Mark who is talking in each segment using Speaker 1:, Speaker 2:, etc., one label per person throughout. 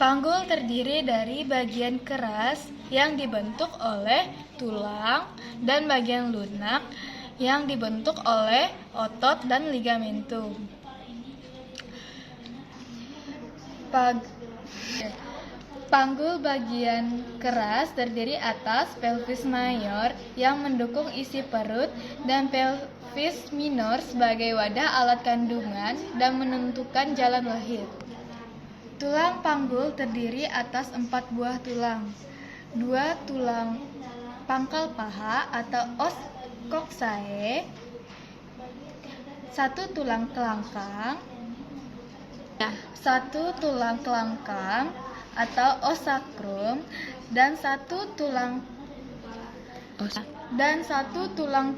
Speaker 1: Panggul terdiri dari bagian keras yang dibentuk oleh tulang dan bagian lunak yang dibentuk oleh otot dan ligamentum. Panggul bagian keras terdiri atas pelvis mayor yang mendukung isi perut dan pelvis minor sebagai wadah alat kandungan dan menentukan jalan lahir. Tulang panggul terdiri atas 4 buah tulang. 2 tulang pangkal paha atau os coccyx, 1 tulang kelangkang, 1 tulang kelangkang atau os sacrum, dan 1 tulang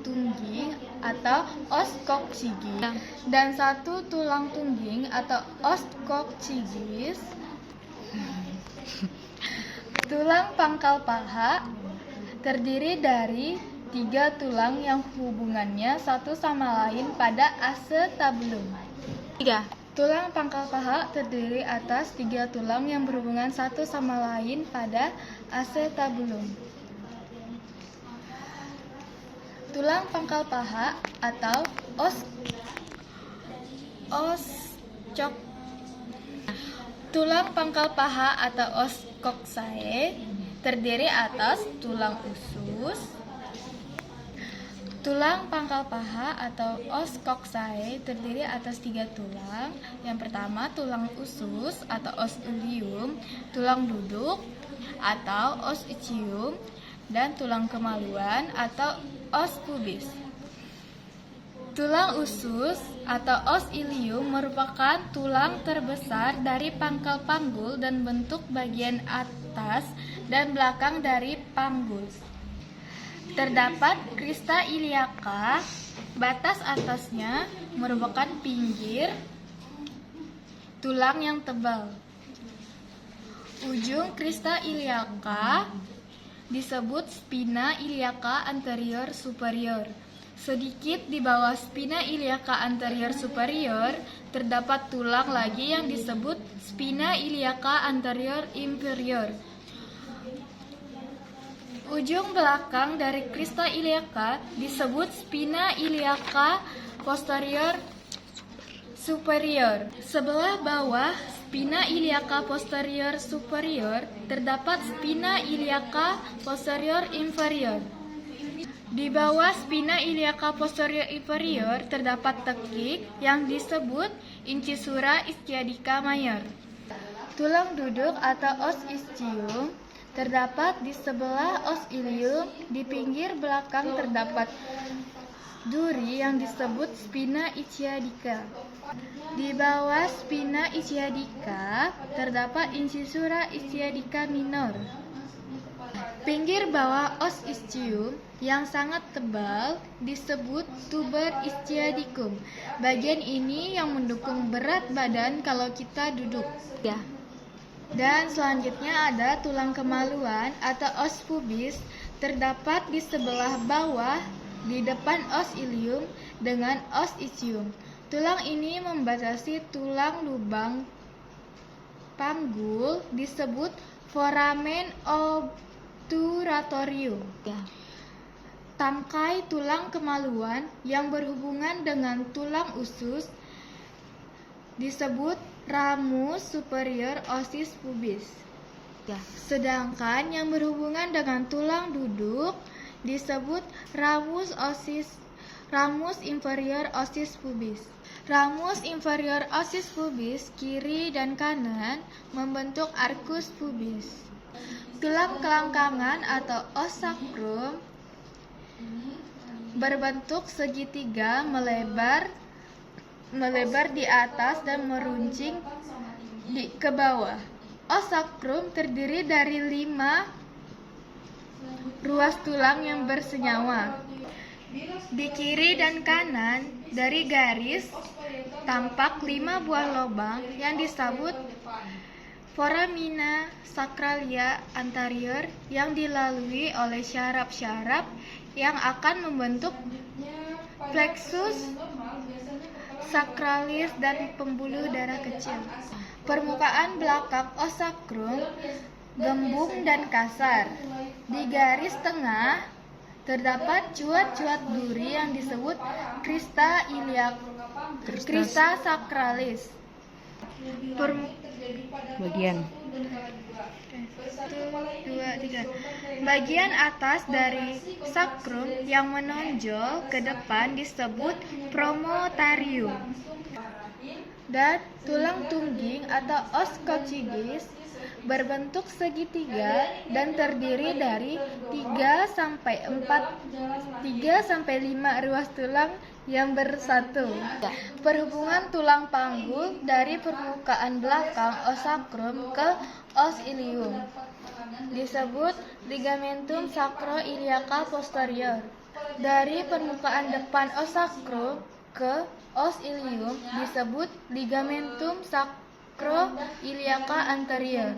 Speaker 1: tungging atau os coccygeus, dan 1 tulang tungging atau os coccygeus. Tulang pangkal paha terdiri dari 3 tulang yang hubungannya satu sama lain pada acetabulum. Tulang pangkal paha terdiri atas 3 tulang yang berhubungan satu sama lain pada acetabulum. Tulang pangkal paha atau Tulang pangkal paha atau os coccyx terdiri atas tulang usus. Tulang pangkal paha atau os coccyx terdiri atas 3 tulang. Yang pertama tulang usus atau os ilium, tulang duduk atau os ischium, dan tulang kemaluan atau os pubis. Tulang usus atau os ilium merupakan tulang terbesar dari pangkal panggul dan bentuk bagian atas dan belakang dari panggul. Terdapat crista iliaca, batas atasnya merupakan pinggir tulang yang tebal. Ujung crista iliaca disebut spina iliaca anterior superior. Sedikit di bawah spina iliaca anterior superior terdapat tulang lagi yang disebut spina iliaca anterior inferior. Ujung belakang dari crista iliaca disebut spina iliaca posterior superior. Sebelah bawah spina iliaca posterior superior terdapat spina iliaca posterior inferior. Di bawah spina iliaca posterior inferior terdapat tekik yang disebut incisura ischiadica major. Tulang duduk atau os ischium terdapat di sebelah os ilium. Di pinggir belakang terdapat duri yang disebut spina ischiadica. Di bawah spina ischiadica terdapat incisura ischiadica minor. Pinggir bawah os ischium yang sangat tebal disebut tuber ischiadicum. Bagian ini yang mendukung berat badan kalau kita duduk. Dan selanjutnya ada tulang kemaluan atau os pubis, terdapat di sebelah bawah di depan os ilium dengan os ischium. Tulang ini membatasi tulang lubang panggul disebut foramen obturatorium. Tangkai tulang kemaluan yang berhubungan dengan tulang usus disebut ramus superior ossis pubis. Sedangkan yang berhubungan dengan tulang duduk disebut ramus inferior ossis pubis. Ramus inferior ossis pubis kiri dan kanan membentuk arcus pubis. Tulang kelangkangan atau os sacrum berbentuk segitiga melebar di atas dan meruncing ke bawah. Os sacrum terdiri dari 5 ruas tulang yang bersenyawa. Di kiri dan kanan dari garis tampak 5 buah lubang yang disebut foramina sacralia anterior yang dilalui oleh syaraf-syaraf yang akan membentuk plexus sacralis dan pembuluh darah kecil. Permukaan belakang os sakrum gembung dan kasar. Di garis tengah terdapat cuat-cuat duri yang disebut crista sacralis. Bagian atas dari sakrum yang menonjol ke depan disebut promontorium. Dan tulang tungging atau os coccygeus berbentuk segitiga dan terdiri dari 3 sampai 5 ruas tulang yang bersatu. Perhubungan tulang panggul dari permukaan belakang os sakrum ke os ilium disebut ligamentum sacroiliaca posterior. Dari permukaan depan os sakrum ke os ilium disebut ligamentum sacroiliaca anterior.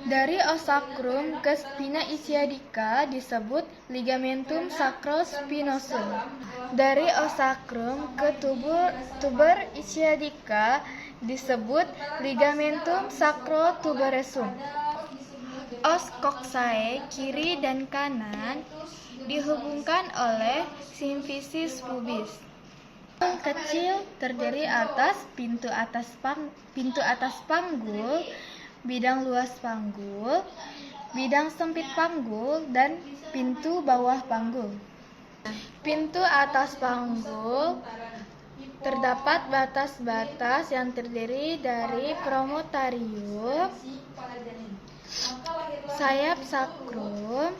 Speaker 1: Dari os sakrum ke spina ischiadica disebut ligamentum sacrospinosum. Dari os sakrum ke tuber ischiadica disebut ligamentum sacrotuberosus. Os coccyx kiri dan kanan dihubungkan oleh symphysis pubis. Kecil terdiri atas pintu atas panggul, bidang luas panggul, bidang sempit panggul, dan pintu bawah panggul. Pintu atas panggul terdapat batas-batas yang terdiri dari promontorium, sayap sakrum,